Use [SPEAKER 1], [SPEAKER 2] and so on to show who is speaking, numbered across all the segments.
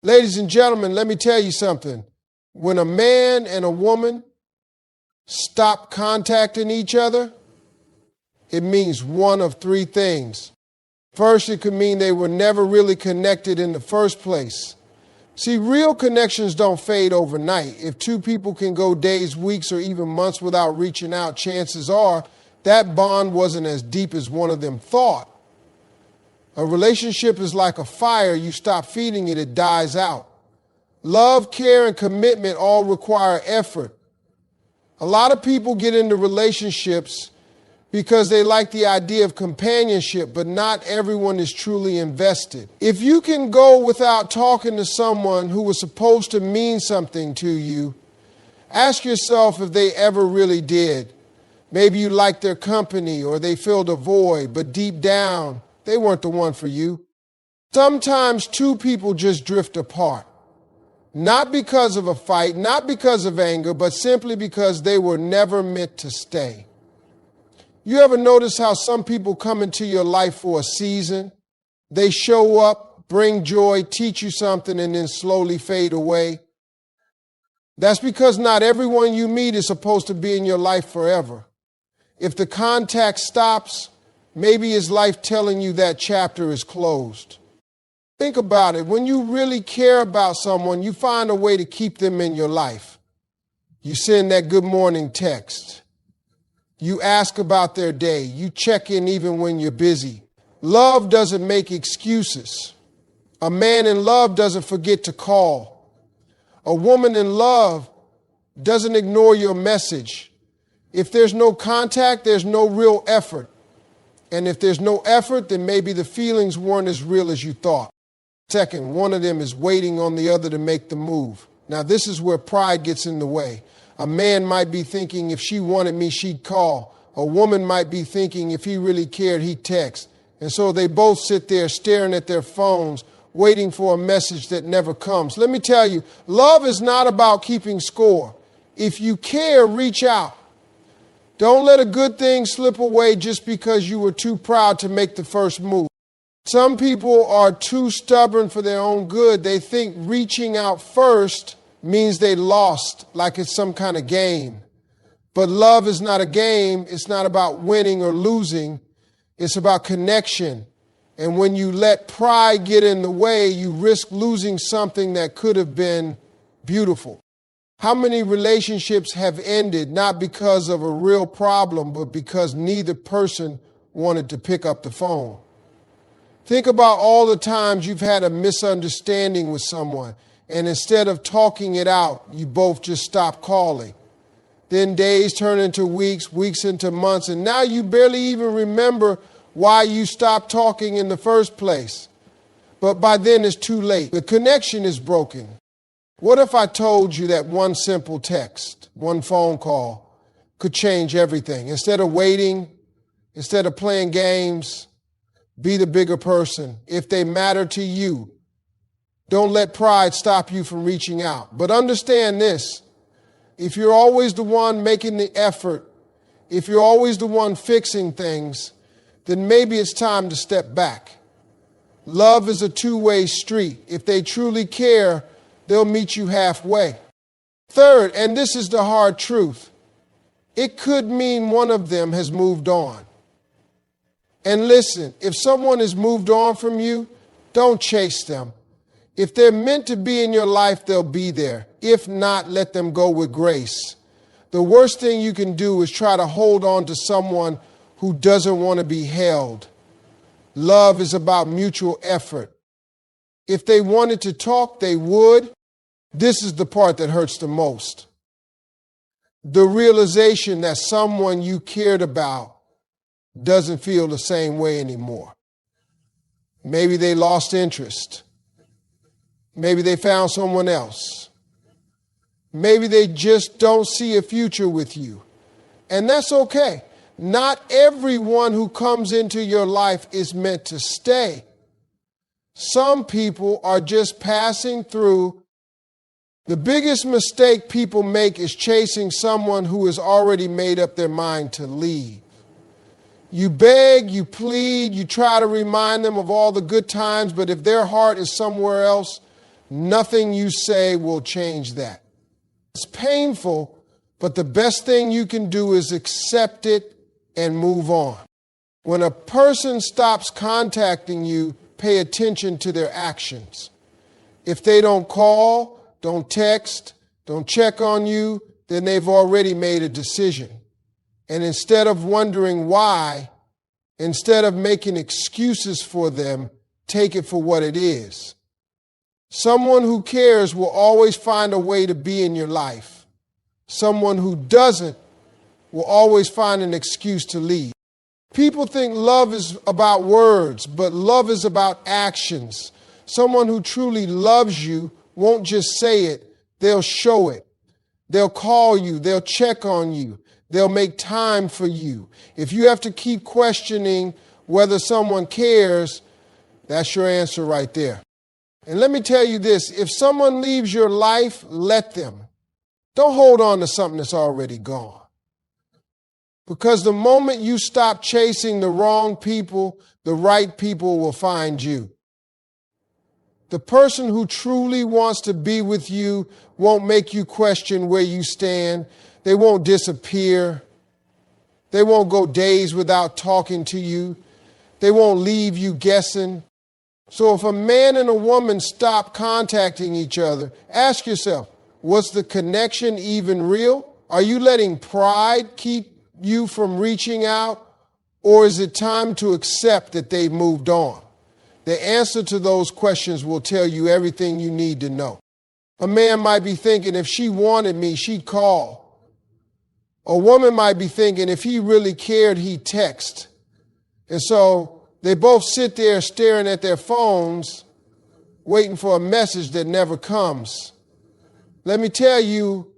[SPEAKER 1] Ladies and gentlemen, let me tell you something. When a man and a woman stop contacting each other, it means one of three things. First, it could mean they were never really connected in the first place. See, real connections don't fade overnight. If two people can go days, weeks, or even months without reaching out, chances are that bond wasn't as deep as one of them thought. A relationship is like a fire. You stop feeding it, it dies out. Love, care, and commitment all require effort. A lot of people get into relationships because they like the idea of companionship, but not everyone is truly invested. If you can go without talking to someone who was supposed to mean something to you, ask yourself if they ever really did. Maybe you liked their company or they filled a void, but deep down, they weren't the one for you. Sometimes two people just drift apart. Not because of a fight, not because of anger, but simply because they were never meant to stay. You ever notice how some people come into your life for a season? They show up, bring joy, teach you something, and then slowly fade away. That's because not everyone you meet is supposed to be in your life forever. If the contact stops, maybe it's life telling you that chapter is closed. Think about it. When you really care about someone, you find a way to keep them in your life. You send that good morning text. You ask about their day. You check in even when you're busy. Love doesn't make excuses. A man in love doesn't forget to call. A woman in love doesn't ignore your message. If there's no contact, there's no real effort. And if there's no effort, then maybe the feelings weren't as real as you thought. Second, one of them is waiting on the other to make the move. Now, this is where pride gets in the way. A man might be thinking if she wanted me, she'd call. A woman might be thinking if he really cared, he'd text. And so they both sit there staring at their phones, waiting for a message that never comes. Let me tell you, love is not about keeping score. If you care, reach out. Don't let a good thing slip away just because you were too proud to make the first move. Some people are too stubborn for their own good. They think reaching out first means they lost, like it's some kind of game. But love is not a game. It's not about winning or losing. It's about connection. And when you let pride get in the way, you risk losing something that could have been beautiful. How many relationships have ended not because of a real problem, but because neither person wanted to pick up the phone? Think about all the times you've had a misunderstanding with someone, and instead of talking it out, you both just stop calling. Then days turn into weeks, weeks into months, and now you barely even remember why you stopped talking in the first place. But by then it's too late. The connection is broken. What if I told you that one simple text, one phone call could change everything? Instead of waiting, instead of playing games, be the bigger person. If they matter to you, don't let pride stop you from reaching out. But understand this, if you're always the one making the effort, if you're always the one fixing things, then maybe it's time to step back. Love is a two-way street. If they truly care, they'll meet you halfway. Third, and this is the hard truth, it could mean one of them has moved on. And listen, if someone has moved on from you, don't chase them. If they're meant to be in your life, they'll be there. If not, let them go with grace. The worst thing you can do is try to hold on to someone who doesn't want to be held. Love is about mutual effort. If they wanted to talk, they would. This is the part that hurts the most. The realization that someone you cared about doesn't feel the same way anymore. Maybe they lost interest. Maybe they found someone else. Maybe they just don't see a future with you. And that's okay. Not everyone who comes into your life is meant to stay. Some people are just passing through. The biggest mistake people make is chasing someone who has already made up their mind to leave. You beg, you plead, you try to remind them of all the good times, but if their heart is somewhere else, Nothing you say will change that. It's painful, but the best thing you can do is accept it and move on. When a person stops contacting you, pay attention to their actions. If they don't call, don't text, don't check on you, then they've already made a decision. And instead of wondering why, instead of making excuses for them, take it for what it is. Someone who cares will always find a way to be in your life. Someone who doesn't will always find an excuse to leave. People think love is about words, but love is about actions. Someone who truly loves you won't just say it, they'll show it. They'll call you, they'll check on you, they'll make time for you. If you have to keep questioning whether someone cares, that's your answer right there. And let me tell you this, if someone leaves your life, let them. Don't hold on to something that's already gone. Because the moment you stop chasing the wrong people, the right people will find you. The person who truly wants to be with you won't make you question where you stand. They won't disappear. They won't go days without talking to you. They won't leave you guessing. So if a man and a woman stop contacting each other, ask yourself, was the connection even real? Are you letting pride keep you from reaching out? Or is it time to accept that they've moved on? The answer to those questions will tell you everything you need to know. A man might be thinking, if she wanted me, she'd call. A woman might be thinking, if he really cared, he'd text. And so they both sit there staring at their phones, waiting for a message that never comes. Let me tell you,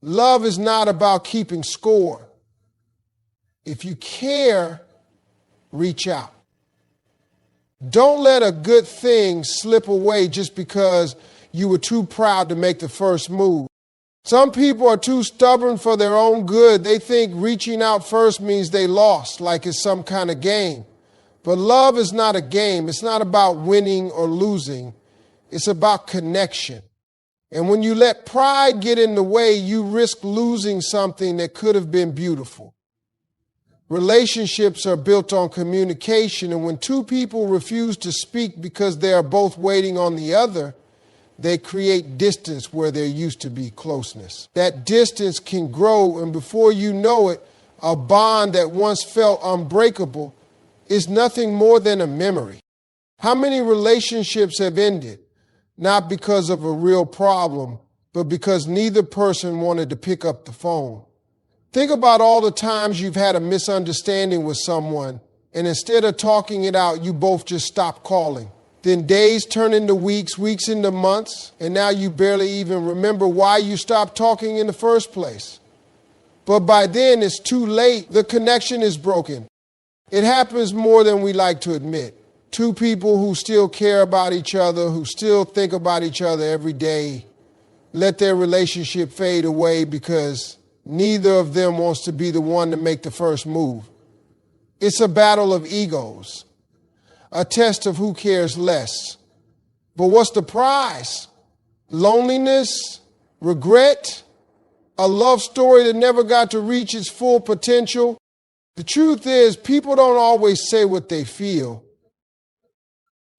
[SPEAKER 1] love is not about keeping score. If you care, reach out. Don't let a good thing slip away just because you were too proud to make the first move. Some people are too stubborn for their own good. They think reaching out first means they lost, like it's some kind of game. But love is not a game. It's not about winning or losing. It's about connection. And when you let pride get in the way, you risk losing something that could have been beautiful. Relationships are built on communication, and when two people refuse to speak because they are both waiting on the other, they create distance where there used to be closeness. That distance can grow, and before you know it, a bond that once felt unbreakable is nothing more than a memory. How many relationships have ended? Not because of a real problem, but because neither person wanted to pick up the phone. Think about all the times you've had a misunderstanding with someone, and instead of talking it out, you both just stopped calling. Then days turn into weeks, weeks into months, and now you barely even remember why you stopped talking in the first place. But by then, it's too late. The connection is broken. It happens more than we like to admit. Two people who still care about each other, who still think about each other every day, let their relationship fade away because neither of them wants to be the one to make the first move. It's a battle of egos, a test of who cares less. But what's the prize? Loneliness, regret, a love story that never got to reach its full potential. The truth is, people don't always say what they feel.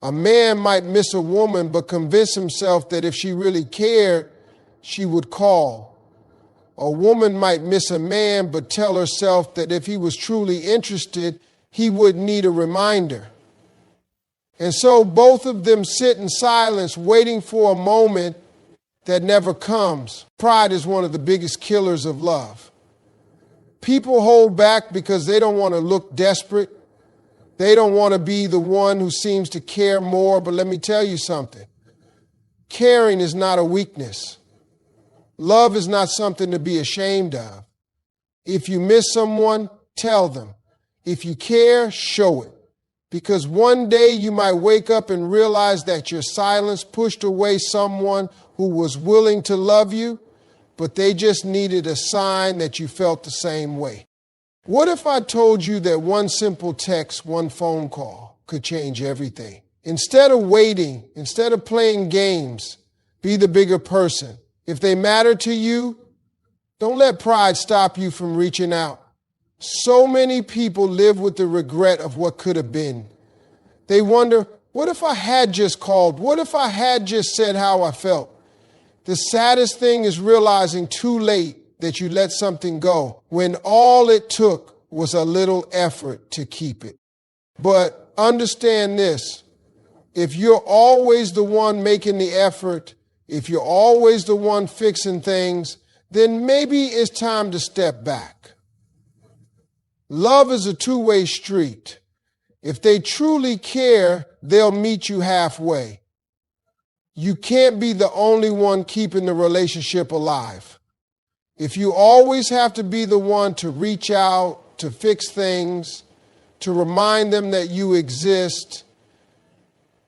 [SPEAKER 1] A man might miss a woman, but convince himself that if she really cared, she would call. A woman might miss a man, but tell herself that if he was truly interested, he wouldn't need a reminder. And so both of them sit in silence, waiting for a moment that never comes. Pride is one of the biggest killers of love. People hold back because they don't want to look desperate. They don't want to be the one who seems to care more. But let me tell you something. Caring is not a weakness. Love is not something to be ashamed of. If you miss someone, tell them. If you care, show it. Because one day you might wake up and realize that your silence pushed away someone who was willing to love you, but they just needed a sign that you felt the same way. What if I told you that one simple text, one phone call could change everything? Instead of waiting, instead of playing games, be the bigger person. If they matter to you, don't let pride stop you from reaching out. So many people live with the regret of what could have been. They wonder, what if I had just called? What if I had just said how I felt? The saddest thing is realizing too late that you let something go when all it took was a little effort to keep it. But understand this, if you're always the one making the effort, if you're always the one fixing things, then maybe it's time to step back. Love is a two-way street. If they truly care, they'll meet you halfway. You can't be the only one keeping the relationship alive. If you always have to be the one to reach out, to fix things, to remind them that you exist,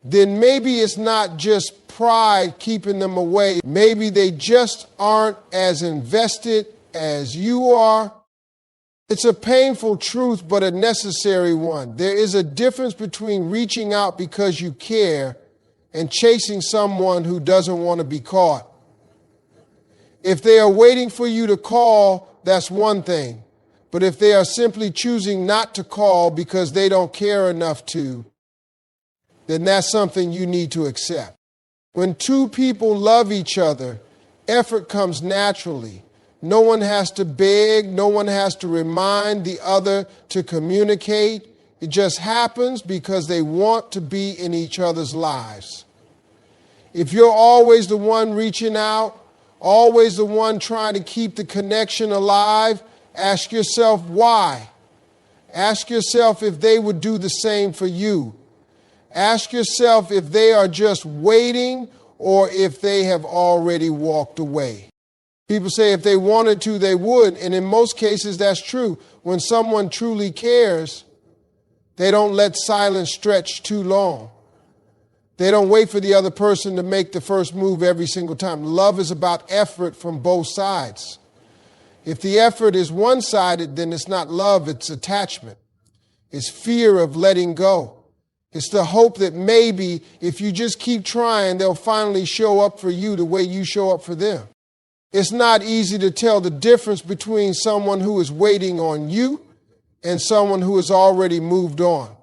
[SPEAKER 1] then maybe it's not just pride keeping them away. Maybe they just aren't as invested as you are. It's a painful truth, but a necessary one. There is a difference between reaching out because you care and chasing someone who doesn't want to be caught. If they are waiting for you to call, that's one thing. But if they are simply choosing not to call because they don't care enough to, then that's something you need to accept. When two people love each other, effort comes naturally. No one has to beg, no one has to remind the other to communicate. It just happens because they want to be in each other's lives. If you're always the one reaching out, always the one trying to keep the connection alive, ask yourself why. Ask yourself if they would do the same for you. Ask yourself if they are just waiting or if they have already walked away. People say if they wanted to, they would, and in most cases that's true. When someone truly cares, they don't let silence stretch too long. They don't wait for the other person to make the first move every single time. Love is about effort from both sides. If the effort is one-sided, then it's not love, it's attachment. It's fear of letting go. It's the hope that maybe if you just keep trying, they'll finally show up for you the way you show up for them. It's not easy to tell the difference between someone who is waiting on you and someone who has already moved on.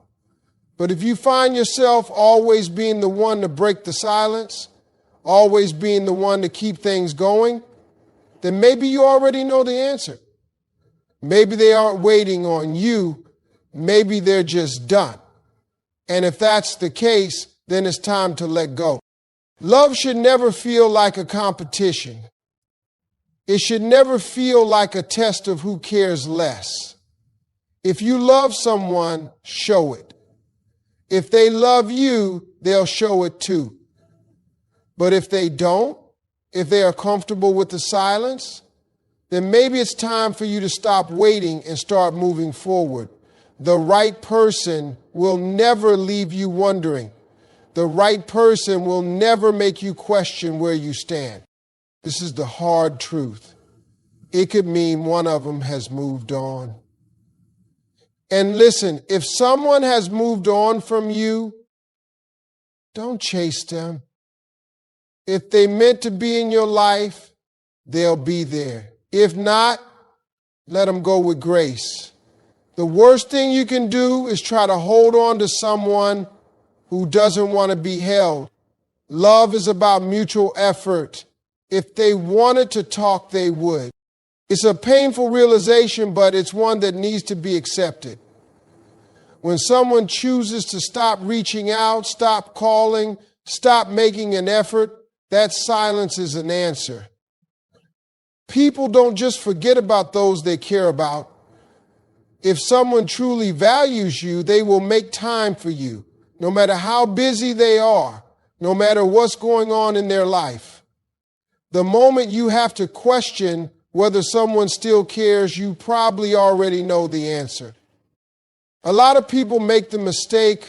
[SPEAKER 1] But if you find yourself always being the one to break the silence, always being the one to keep things going, then maybe you already know the answer. Maybe they aren't waiting on you. Maybe they're just done. And if that's the case, then it's time to let go. Love should never feel like a competition. It should never feel like a test of who cares less. If you love someone, show it. If they love you, they'll show it too. But if they don't, if they are comfortable with the silence, then maybe it's time for you to stop waiting and start moving forward. The right person will never leave you wondering. The right person will never make you question where you stand. This is the hard truth. It could mean one of them has moved on. And listen, if someone has moved on from you, don't chase them. If they meant to be in your life, they'll be there. If not, let them go with grace. The worst thing you can do is try to hold on to someone who doesn't want to be held. Love is about mutual effort. If they wanted to talk, they would. It's a painful realization, but it's one that needs to be accepted. When someone chooses to stop reaching out, stop calling, stop making an effort, that silence is an answer. People don't just forget about those they care about. If someone truly values you, they will make time for you, no matter how busy they are, no matter what's going on in their life. The moment you have to question whether someone still cares, you probably already know the answer. A lot of people make the mistake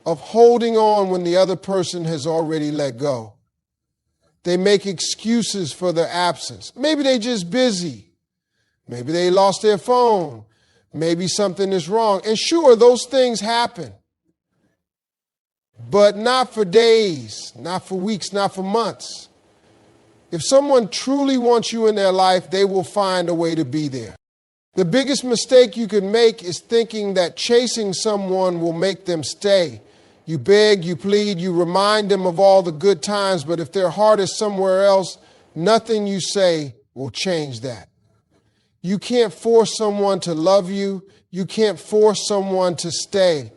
[SPEAKER 1] of holding on when the other person has already let go. They make excuses for their absence. Maybe they're just busy. Maybe they lost their phone. Maybe something is wrong. And sure, those things happen. but not for days, not for weeks, not for months. If someone truly wants you in their life, they will find a way to be there. The biggest mistake you can make is thinking that chasing someone will make them stay. You beg, you plead, you remind them of all the good times, but if their heart is somewhere else, nothing you say will change that. You can't force someone to love you. You can't force someone to stay.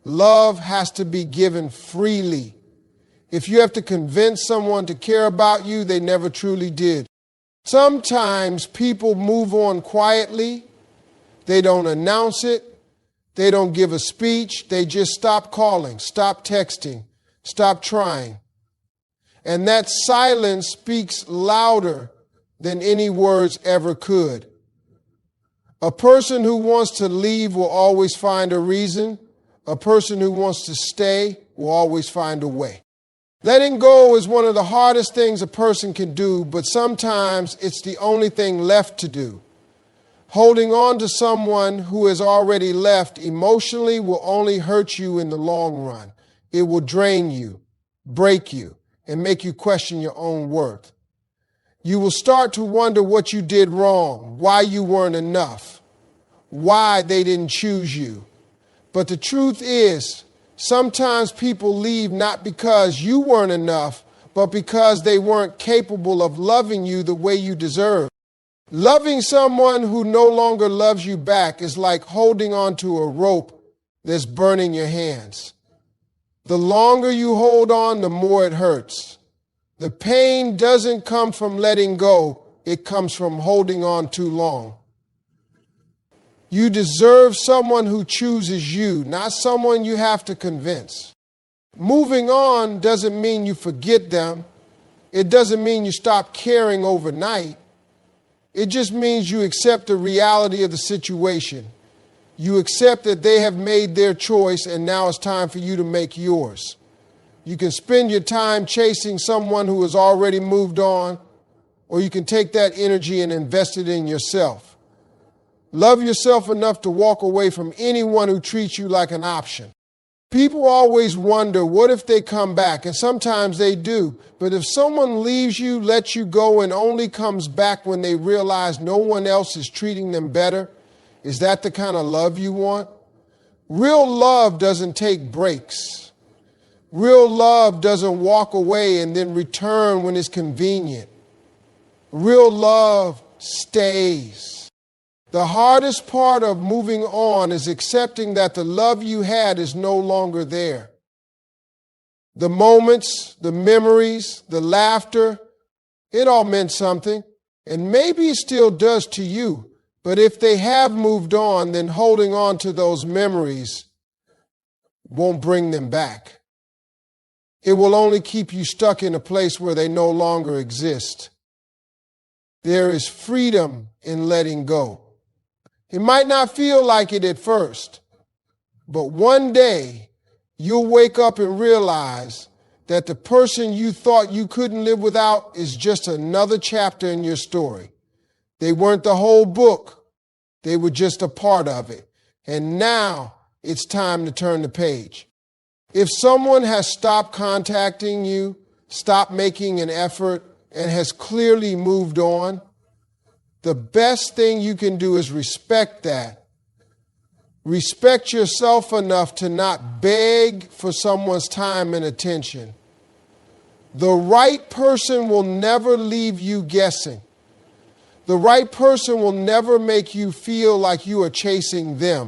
[SPEAKER 1] Love has to be given freely. If you have to convince someone to care about you, they never truly did. Sometimes people move on quietly. They don't announce it. They don't give a speech. They just stop calling, stop texting, stop trying. And that silence speaks louder than any words ever could. A person who wants to leave will always find a reason. A person who wants to stay will always find a way. Letting go is one of the hardest things a person can do, but sometimes it's the only thing left to do. Holding on to someone who has already left emotionally will only hurt you in the long run. It will drain you, break you, and make you question your own worth. You will start to wonder what you did wrong, why you weren't enough, why they didn't choose you. But the truth is, sometimes people leave not because you weren't enough, but because they weren't capable of loving you the way you deserve. Loving someone who no longer loves you back is like holding onto a rope that's burning your hands. The longer you hold on, the more it hurts. The pain doesn't come from letting go. It comes from holding on too long. You deserve someone who chooses you, not someone you have to convince. Moving on doesn't mean you forget them. It doesn't mean you stop caring overnight. It just means you accept the reality of the situation. You accept that they have made their choice and now it's time for you to make yours. You can spend your time chasing someone who has already moved on, or you can take that energy and invest it in yourself. Love yourself enough to walk away from anyone who treats you like an option. People always wonder, what if they come back? And sometimes they do. But if someone leaves you, lets you go, and only comes back when they realize no one else is treating them better, is that the kind of love you want? Real love doesn't take breaks. Real love doesn't walk away and then return when it's convenient. Real love stays. The hardest part of moving on is accepting that the love you had is no longer there. The moments, the memories, the laughter, it all meant something, and maybe it still does to you. But if they have moved on, then holding on to those memories won't bring them back. It will only keep you stuck in a place where they no longer exist. There is freedom in letting go. It might not feel like it at first, but one day you'll wake up and realize that the person you thought you couldn't live without is just another chapter in your story. They weren't the whole book. They were just a part of it. And now it's time to turn the page. If someone has stopped contacting you, stopped making an effort, and has clearly moved on, the best thing you can do is respect that. Respect yourself enough to not beg for someone's time and attention. The right person will never leave you guessing. The right person will never make you feel like you are chasing them.